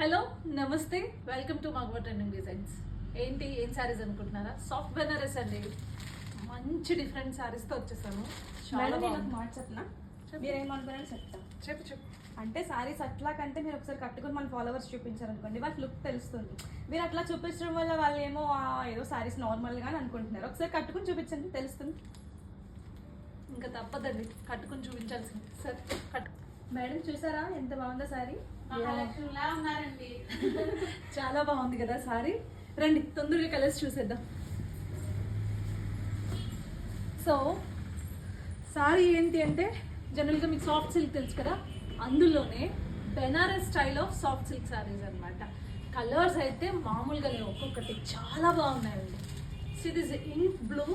Hello నమస్తే, welcome to మగవ trending designs. ఏం సారీస్ అనుకుంటున్నారా? సాఫ్ట్ బెనారస్ అండి. మంచి డిఫరెంట్ సారీస్తో వచ్చేసాము. చాలా బాగుంది. మాట చెప్పనా? మీరేమనుకున్నారని చెప్తా. చెప్పు. అంటే సారీస్ అట్లా కంటే మీరు ఒకసారి కట్టుకుని మన ఫాలోవర్స్ చూపించారనుకోండి, వాళ్ళకి లుక్ తెలుస్తుంది. మీరు అట్లా చూపించడం వల్ల వాళ్ళు ఏమో ఏదో సారీస్ నార్మల్గా అనుకుంటున్నారు. ఒకసారి కట్టుకుని చూపించండి, తెలుస్తుంది. ఇంకా తప్పదండి, కట్టుకుని చూపించాల్సింది. సరే కట్టు. మేడం చూసారా ఎంత బాగుందో సారీ? ఉన్నారండి. చాలా బాగుంది కదా సారీ. రండి తొందరగా కలర్స్ చూసేద్దాం. సో సారీ ఏంటి అంటే జనరల్గా మీకు సాఫ్ట్ సిల్క్ తెలుసు కదా, అందులోనే Banaras style of soft silk saris అనమాట. కలర్స్ అయితే మామూలుగా లేవు, ఒక్కొక్కటి చాలా బాగున్నాయండి. So it is ink blue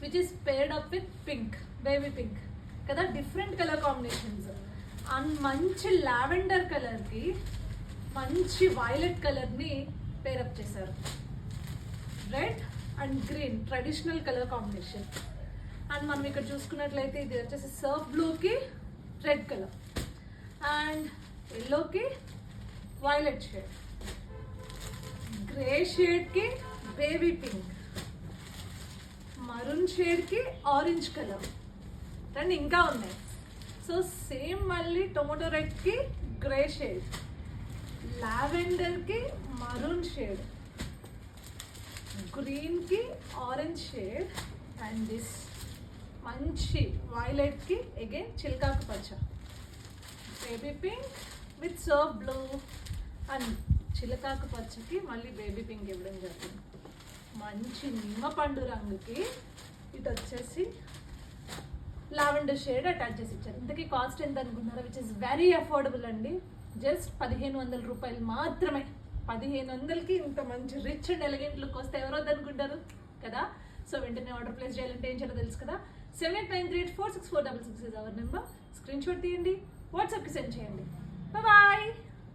which is paired up with pink, baby pink కదా, డిఫరెంట్ కలర్ కాంబినేషన్స్. అండ్ మంచి లావెండర్ కలర్కి మంచి వైలెట్ కలర్ని పేరప్ చేశారు. Red and green traditional colour combination. And మనం ఇక్కడ చూసుకున్నట్లయితే ఇది వచ్చేసి సర్ఫ్ బ్లూకి రెడ్ కలర్ అండ్ ఎల్లోకి వైలెట్ షేడ్, గ్రే షేడ్కి baby pink, maroon షేడ్కి orange colour. రండి ఇంకా ఉన్నాయి. సో సేమ్ మళ్ళీ టొమాటో రెడ్కి గ్రే షేడ్, లావెండర్కి మరూన్ షేడ్, గ్రీన్కి ఆరెంజ్ షేడ్ అండ్ దిస్ మంచి వైలెట్కి అగైన్ చిల్కాకు పచ్చ, baby pink with surf blue and చిలకాకు పచ్చకి మళ్ళీ బేబీ పింక్ ఇవ్వడం జరిగింది. మంచి నిమ్మపండు రంగుకి ఇది వచ్చేసి లావెండర్ షేడ్ అటాచ్ చేసి ఇచ్చారు. ఇంతకీ కాస్ట్ ఎంత అనుకున్నారా? విచ్ ఇస్ వెరీ అఫోర్డబుల్ అండి. జస్ట్ 1500 రూపాయలు మాత్రమే. 1500కి ఇంత మంచి రిచ్ అండ్ ఎలిగెంట్ లుక్ వస్తే ఎవరో అనుకుంటారు కదా. సో వెంటనే ఆర్డర్ ప్లేస్ చేయాలంటే ఏం చేయాలో తెలుసు కదా. 7893846466 is our number. Screen shot తీయండి, వాట్సాప్కి సెండ్ చేయండి. బాయ్.